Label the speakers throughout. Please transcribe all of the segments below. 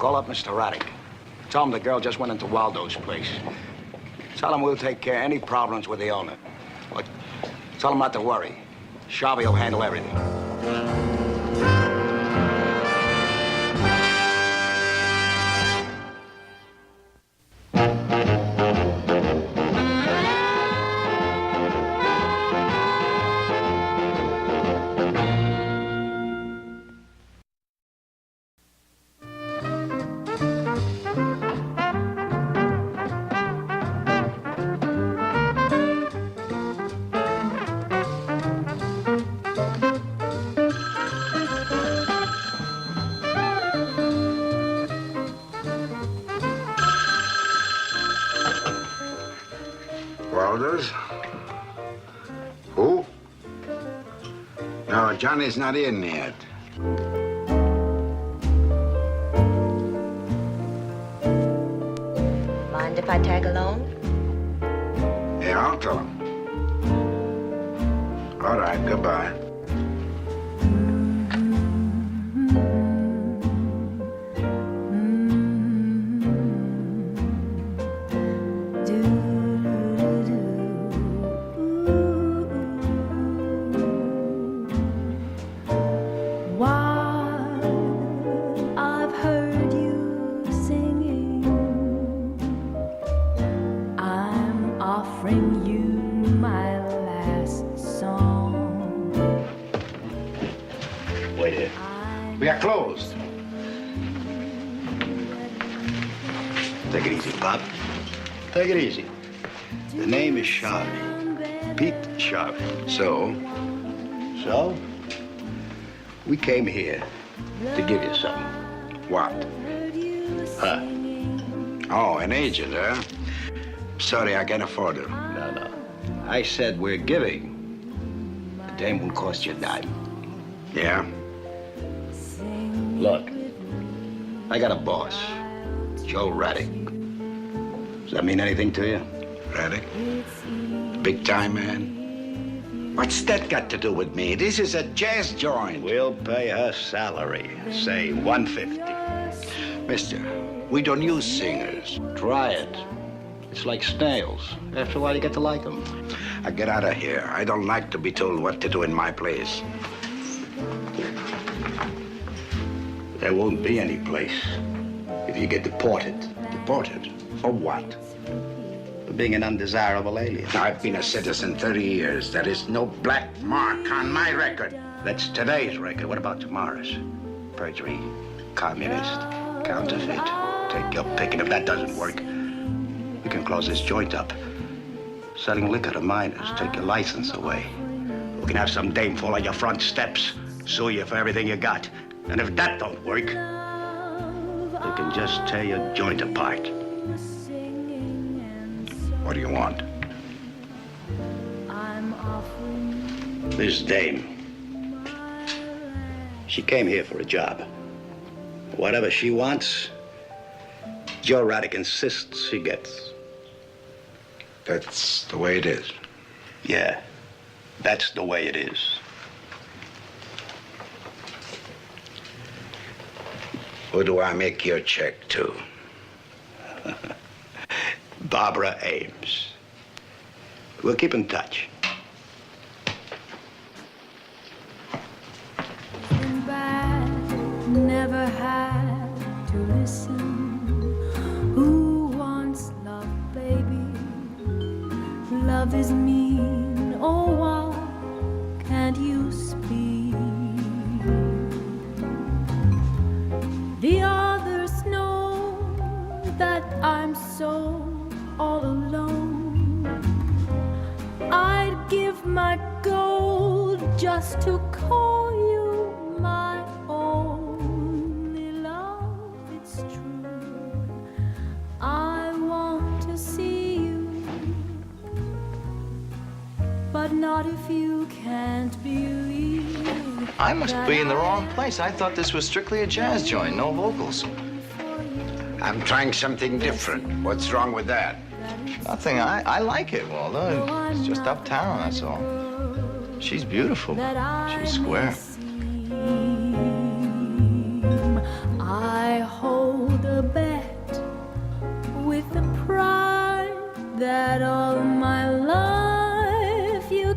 Speaker 1: Call up Mr. Raddick. Tell him the girl just went into Waldo's place. Tell him we'll take care of any problems with the owner. But tell him not to worry. Sharvey will handle everything.
Speaker 2: Waldo's? Who? No, Johnny's not in yet.
Speaker 3: Mind if I tag along?
Speaker 2: Yeah, I'll tell him. All right, goodbye.
Speaker 1: We are closed. Take it easy, Pop. Take it easy. The name is Sharvey. Pete Sharvey. So? We came here to give you something.
Speaker 2: What?
Speaker 1: Huh?
Speaker 2: Oh, an agent, huh? Sorry, I can't afford it.
Speaker 1: No. I said we're giving. The dame won't cost you a dime.
Speaker 2: Yeah?
Speaker 1: Look, I got a boss, Joe Raddick. Does that mean anything to you?
Speaker 2: Raddick? Big time man? What's that got to do with me? This is a jazz joint.
Speaker 1: We'll pay her salary, say $150.
Speaker 2: Mister, we don't use singers.
Speaker 1: Try it. It's like snails. After a while, you get to like them.
Speaker 2: I get out of here. I don't like to be told what to do in my place.
Speaker 1: There won't be any place if you get deported.
Speaker 2: Deported? For what?
Speaker 1: For being an undesirable alien.
Speaker 2: I've been a citizen 30 years. There is no black mark on my record.
Speaker 1: That's today's record. What about tomorrow's? Perjury, communist, counterfeit. Take your pick, and if that doesn't work, we can close this joint up. Selling liquor to minors, take your license away. We can have some dame fall on your front steps, sue you for everything you got. And if that don't work, they can just tear your joint apart.
Speaker 2: What do you want?
Speaker 1: This dame, she came here for a job. Whatever she wants, Joe Raddick insists she gets.
Speaker 2: That's the way it is.
Speaker 1: Yeah, that's the way it is.
Speaker 2: Who do I make your check to?
Speaker 1: Barbara Ames. We'll keep in touch.
Speaker 4: Never had to listen. Who wants love, baby? Love is mean. Oh, why can't you speak? The others know that I'm so all alone. I'd give my gold just to call you my only love. It's true. I want to see you, but not if you can't believe.
Speaker 5: I must be in the wrong place. I thought this was strictly a jazz joint, no vocals.
Speaker 2: I'm trying something different. What's wrong with that?
Speaker 5: Nothing. I like it, Waldo. It's just uptown, that's all. She's beautiful. She's square.
Speaker 4: I hold that all my life you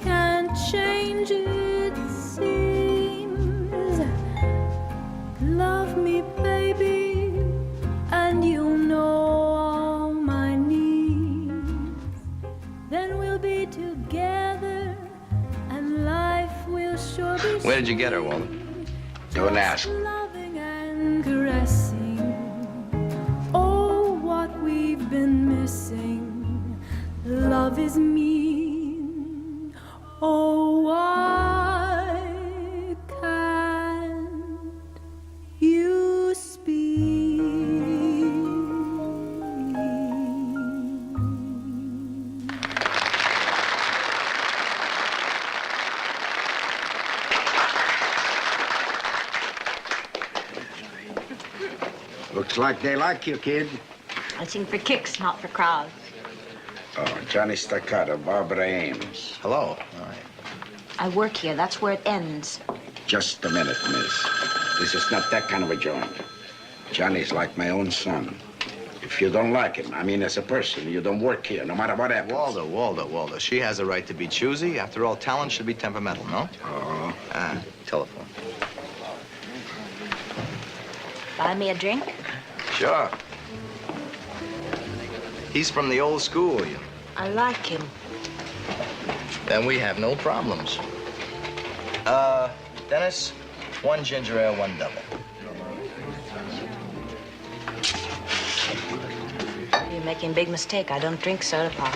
Speaker 4: can't change it seems. Love me, baby, and you'll know all my needs. Then we'll be together, and life will sure be.
Speaker 5: Where did you get her, Walter?
Speaker 2: Don't ask.
Speaker 4: Loving and caressing. Oh, what we've been missing. Love is mean. Oh, why can't you speak?
Speaker 2: Looks like they like you, kid.
Speaker 3: I sing for kicks, not for crowds.
Speaker 2: Oh, Johnny Staccato, Barbara Ames.
Speaker 5: Hello. All right.
Speaker 3: I work here. That's where it ends.
Speaker 2: Just a minute, miss. This is not that kind of a joint. Johnny's like my own son. If you don't like him, I mean as a person, you don't work here, no matter what happens.
Speaker 5: Waldo. She has a right to be choosy. After all, talent should be temperamental, no?
Speaker 2: Oh,
Speaker 5: Telephone.
Speaker 3: Buy me a drink?
Speaker 5: Sure. He's from the old school.
Speaker 3: I like him.
Speaker 5: Then we have no problems. Dennis, 1 ginger ale, 1 double.
Speaker 3: You're making a big mistake. I don't drink soda pop.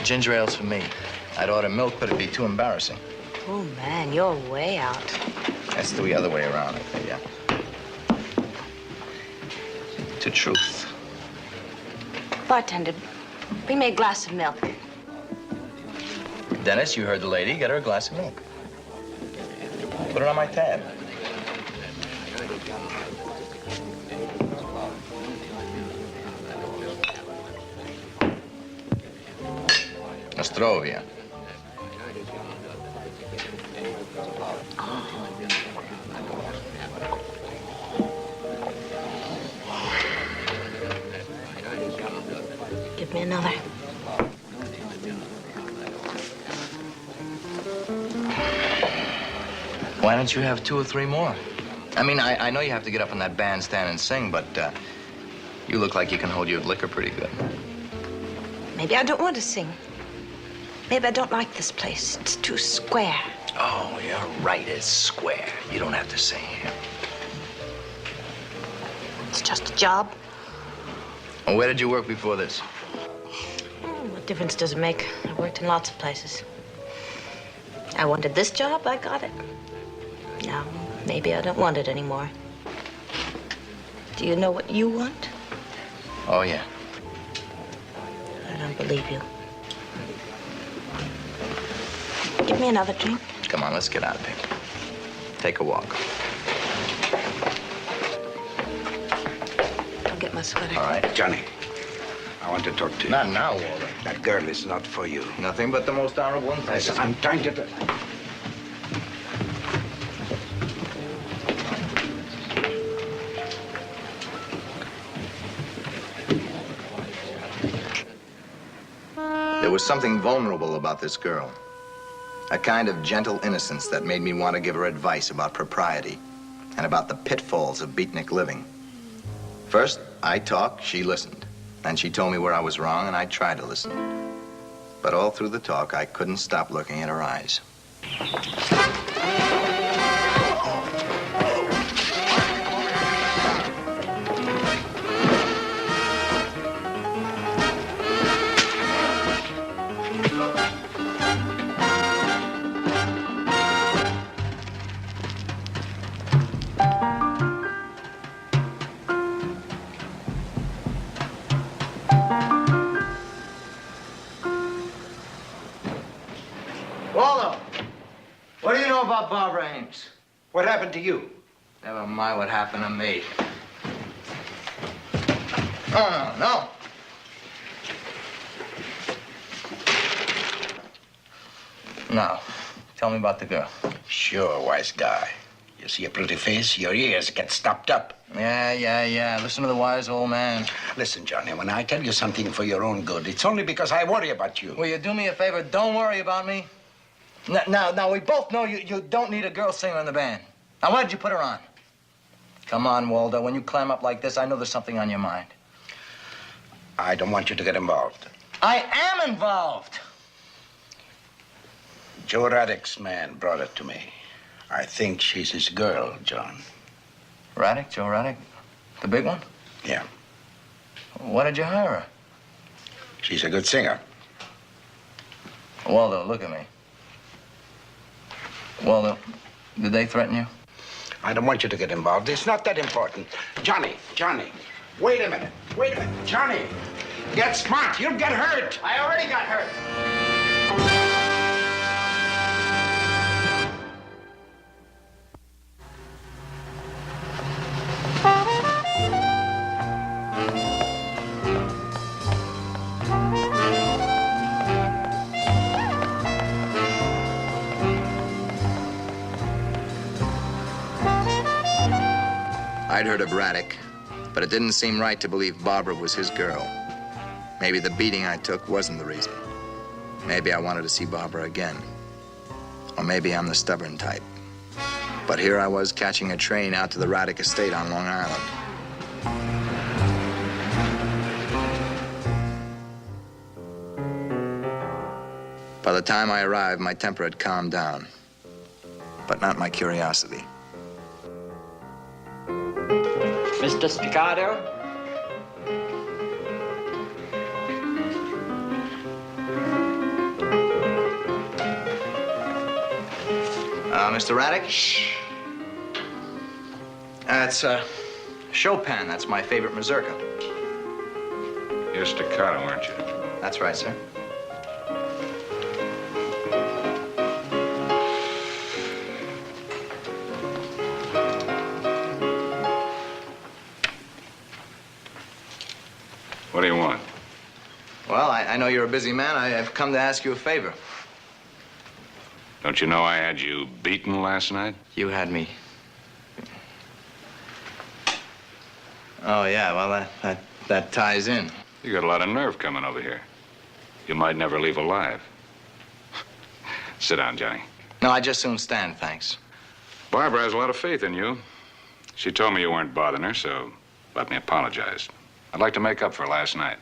Speaker 5: Ginger ale's for me. I'd order milk, but it'd be too embarrassing.
Speaker 3: Oh, man, you're way out.
Speaker 5: That's the other way around, I think, yeah. To truth.
Speaker 3: Bartender, bring me a glass of milk.
Speaker 5: Dennis, you heard the lady. Get her a glass of milk. Put it on my tab. Nostrovia.
Speaker 3: Give me another.
Speaker 5: Why don't you have 2 or 3 more? I mean, I know you have to get up on that bandstand and sing, but you look like you can hold your liquor pretty good.
Speaker 3: Maybe I don't want to sing. Maybe I don't like this place. It's too square.
Speaker 5: Oh, you're right. It's square. You don't have to sing here.
Speaker 3: It's just a job.
Speaker 5: Well, where did you work before this?
Speaker 3: What difference does it make? I worked in lots of places. I wanted this job, I got it. Now, maybe I don't want it anymore. Do you know what you want?
Speaker 5: Oh, yeah.
Speaker 3: I don't believe you. Give me another drink.
Speaker 5: Come on, let's get out of here. Take a walk.
Speaker 3: I'll get my sweater.
Speaker 5: All right.
Speaker 2: Johnny, I want to talk to you.
Speaker 5: Not now, Walter.
Speaker 2: That girl is not for you.
Speaker 5: Nothing but the most honorable intentions.
Speaker 2: Listen, I'm trying to...
Speaker 5: There was something vulnerable about this girl. A kind of gentle innocence that made me want to give her advice about propriety and about the pitfalls of beatnik living. First, I talked, she listened. Then she told me where I was wrong, and I tried to listen. But all through the talk, I couldn't stop looking at her eyes. Waldo, what do you know about Barbara Ames?
Speaker 2: What happened to you?
Speaker 5: Never mind what happened to me. No. No. Tell me about the girl.
Speaker 2: Sure, wise guy. You see a pretty face, your ears get stopped up.
Speaker 5: Yeah. Listen to the wise old man.
Speaker 2: Listen, Johnny, when I tell you something for your own good, it's only because I worry about you.
Speaker 5: Will you do me a favor? Don't worry about me. Now, we both know you don't need a girl singer in the band. Now, why did you put her on? Come on, Waldo. When you clam up like this, I know there's something on your mind.
Speaker 2: I don't want you to get involved.
Speaker 5: I am involved.
Speaker 2: Joe Raddick's man brought it to me. I think she's his girl, John.
Speaker 5: Raddick? Joe Raddick? The big one?
Speaker 2: Yeah.
Speaker 5: Why did you hire her?
Speaker 2: She's a good singer.
Speaker 5: Waldo, look at me. Waldo, did they threaten you?
Speaker 2: I don't want you to get involved. It's not that important. Johnny, wait a minute. Johnny, get smart. You'll get hurt.
Speaker 5: I already got hurt. I'd heard of Raddick, but it didn't seem right to believe Barbara was his girl. Maybe the beating I took wasn't the reason. Maybe I wanted to see Barbara again. Or maybe I'm the stubborn type. But here I was catching a train out to the Raddick estate on Long Island. By the time I arrived, my temper had calmed down, but not my curiosity.
Speaker 6: Mr. Staccato?
Speaker 5: Mr. Raddick? Shh. That's Chopin. That's my favorite mazurka.
Speaker 7: You're Staccato, aren't you?
Speaker 5: That's right, sir.
Speaker 7: What do you want?
Speaker 5: Well, I know you're a busy man. I've come to ask you a favor.
Speaker 7: Don't you know I had you beaten last night?
Speaker 5: You had me. Oh, yeah, well, that ties in.
Speaker 7: You got a lot of nerve coming over here. You might never leave alive. Sit down, Johnny.
Speaker 5: No, I just soon stand, thanks.
Speaker 7: Barbara has a lot of faith in you. She told me you weren't bothering her, so let me apologize. I'd like to make up for last night.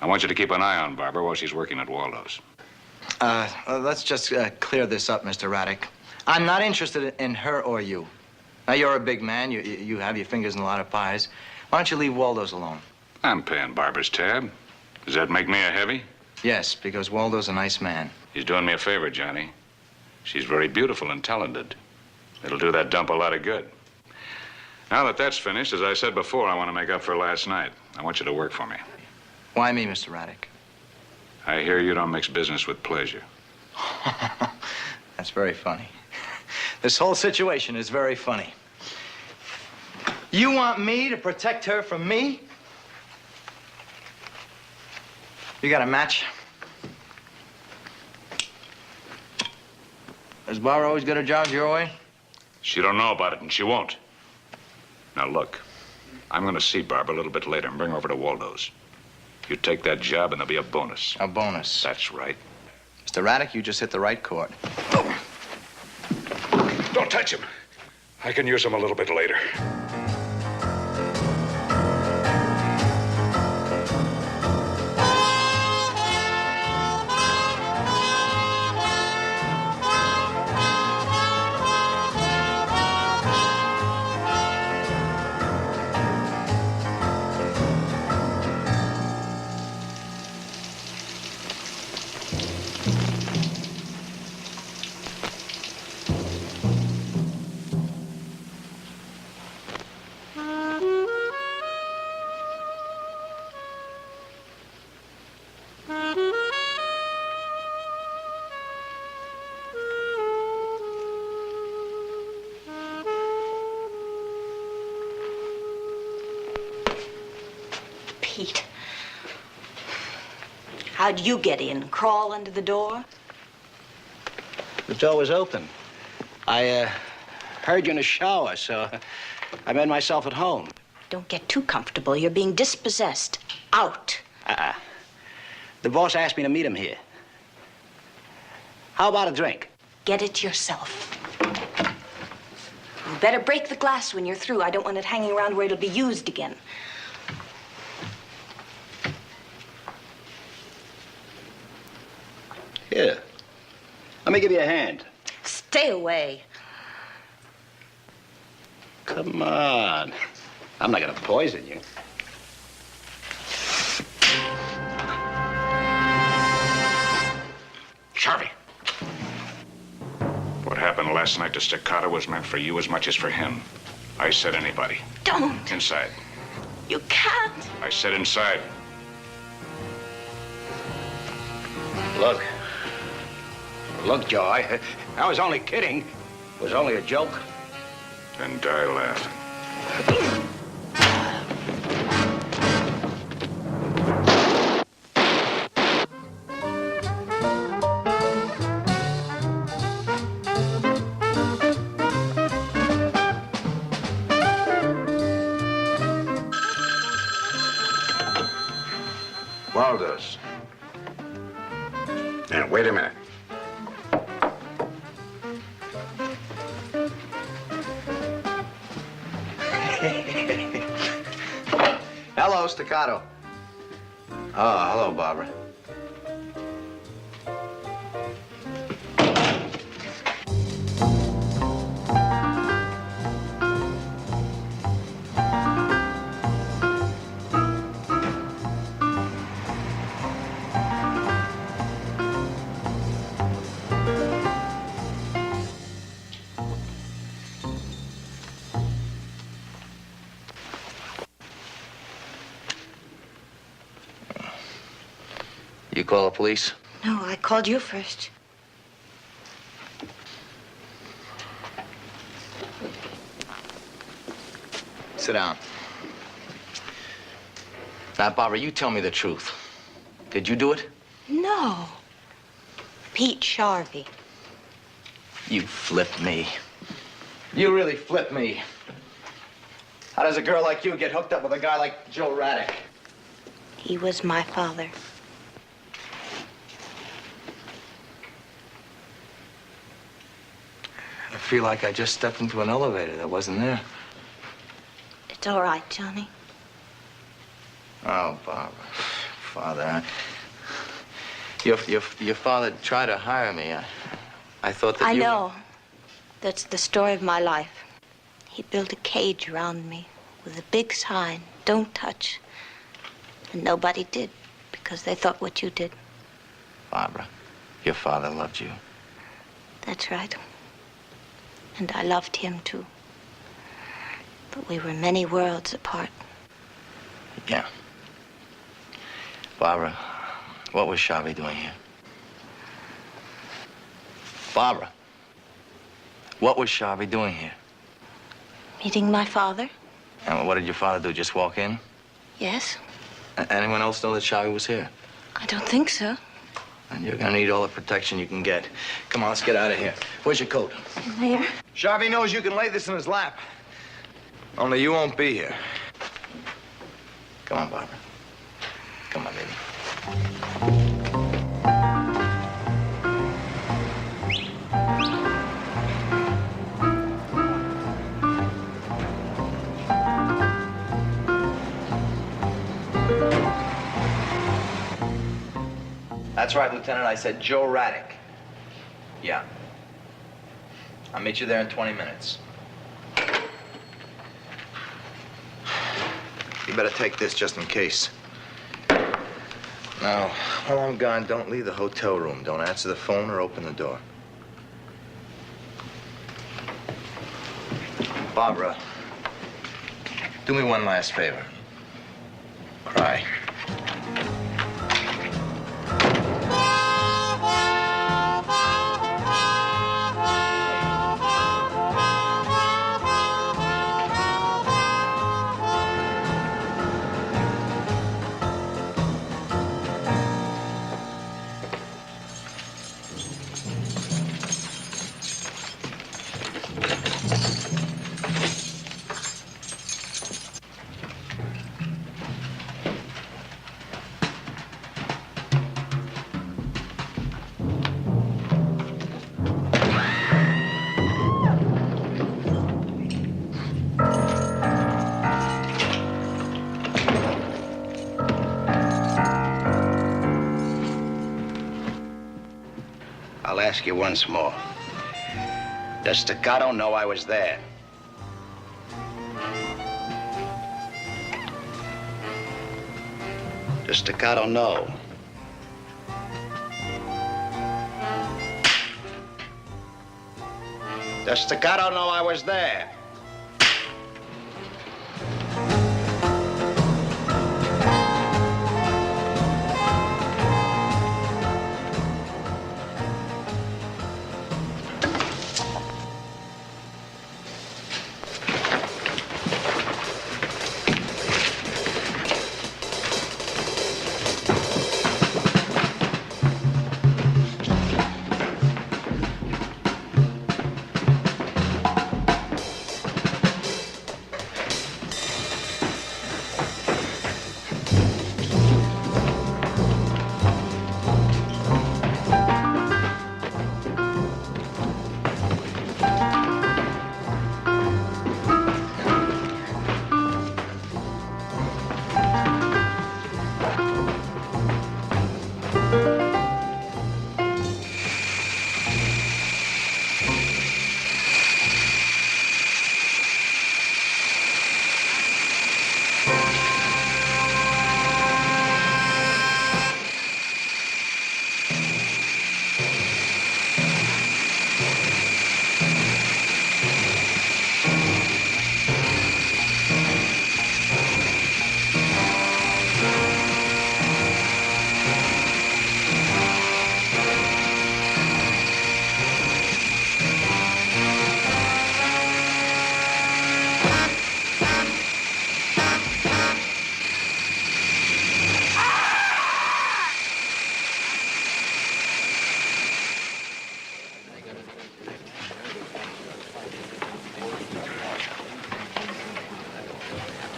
Speaker 7: I want you to keep an eye on Barbara while she's working at Waldo's.
Speaker 5: Let's just clear this up, Mr. Raddick. I'm not interested in her or you. Now, you're a big man. You have your fingers in a lot of pies. Why don't you leave Waldo's alone?
Speaker 7: I'm paying Barbara's tab. Does that make me a heavy?
Speaker 5: Yes, because Waldo's a nice man.
Speaker 7: He's doing me a favor, Johnny. She's very beautiful and talented. It'll do that dump a lot of good. Now that that's finished, as I said before, I want to make up for last night. I want you to work for me.
Speaker 5: Why me, Mr. Raddick?
Speaker 7: I hear you don't mix business with pleasure.
Speaker 5: That's very funny. This whole situation is very funny. You want me to protect her from me? You got a match? Does Barbara always get her jobs your way?
Speaker 7: She don't know about it, and she won't. Now, look, I'm going to see Barbara a little bit later and bring her over to Waldo's. You take that job, and there'll be a bonus.
Speaker 5: A bonus.
Speaker 7: That's right.
Speaker 5: Mr. Raddick, you just hit the right chord.
Speaker 7: Don't touch him. I can use him a little bit later.
Speaker 8: Pete. How'd you get in? Crawl under the door?
Speaker 1: The door was open. I heard you in the shower, so I made myself at home.
Speaker 3: Don't get too comfortable. You're being dispossessed. Out.
Speaker 1: The boss asked me to meet him here. How about a drink?
Speaker 3: Get it yourself. You better break the glass when you're through. I don't want it hanging around where it'll be used again.
Speaker 1: Here. Let me give you a hand.
Speaker 3: Stay away.
Speaker 1: Come on. I'm not gonna poison you.
Speaker 2: Charlie.
Speaker 7: What happened last night to Staccato was meant for you as much as for him. I said anybody.
Speaker 3: Don't.
Speaker 7: Inside.
Speaker 3: You can't.
Speaker 7: I said inside.
Speaker 1: Look, Joe, I was only kidding. It was only a joke.
Speaker 7: Then die laughing.
Speaker 2: Waldo's. Now, wait a minute.
Speaker 5: Hello, Staccato. Oh, hello, Barbara. You call the police?
Speaker 3: No, I called you first.
Speaker 5: Sit down. Now, Barbara, you tell me the truth. Did you do it?
Speaker 3: No. Pete Sharvey.
Speaker 5: You flipped me. You really flipped me. How does a girl like you get hooked up with a guy like Joe Raddick?
Speaker 3: He was my father.
Speaker 5: I feel like I just stepped into an elevator that wasn't there.
Speaker 3: It's all right, Johnny.
Speaker 5: Oh, Barbara. Father, your father tried to hire me. I thought that
Speaker 3: I
Speaker 5: you...
Speaker 3: know. That's the story of my life. He built a cage around me with a big sign, "Don't touch." And nobody did because they thought what you did.
Speaker 5: Barbara, your father loved you.
Speaker 3: That's right. And I loved him, too. But we were many worlds apart.
Speaker 5: Yeah. Barbara, what was Sharvey doing here? Barbara, what was Sharvey doing here?
Speaker 3: Meeting my father?
Speaker 5: And what did your father do, just walk in?
Speaker 3: Yes.
Speaker 5: Anyone else know that Sharvey was here?
Speaker 3: I don't think so.
Speaker 5: And you're gonna need all the protection you can get. Come on, let's get out of here. Where's your coat?
Speaker 3: In there?
Speaker 5: Sharvey knows you can lay this in his lap. Only you won't be here. Come on, Barbara. Come on, baby. That's right, Lieutenant. I said Joe Raddick. Yeah. I'll meet you there in 20 minutes. You better take this just in case. Now, while I'm gone, don't leave the hotel room. Don't answer the phone or open the door. Barbara, do me one last favor. Cry.
Speaker 1: ask you once more. Does Staccato know I was there? Does Staccato know? Does Staccato know I was there?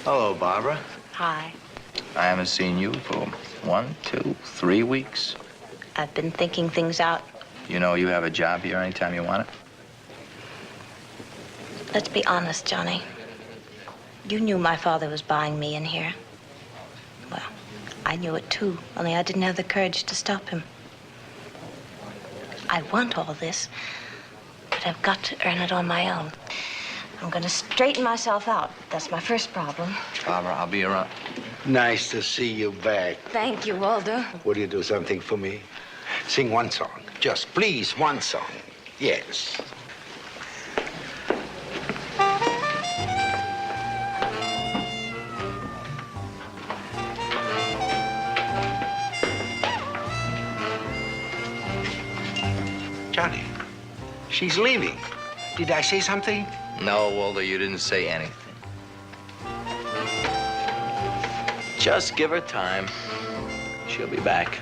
Speaker 5: Hello, Barbara.
Speaker 3: Hi.
Speaker 5: I haven't seen you for 1, 2, 3 weeks.
Speaker 3: I've been thinking things out.
Speaker 5: You know you have a job here anytime you want it?
Speaker 3: Let's be honest, Johnny. You knew my father was buying me in here. Well, I knew it too, only I didn't have the courage to stop him. I want all this, but I've got to earn it on my own. I'm going to straighten myself out. That's my first problem.
Speaker 5: Barbara, I'll be around.
Speaker 2: Nice to see you back.
Speaker 3: Thank you, Waldo.
Speaker 2: Would you do something for me? Sing one song. Just please, one song. Yes. Johnny, she's leaving. Did I say something?
Speaker 5: No, Walter, you didn't say anything. Just give her time. She'll be back.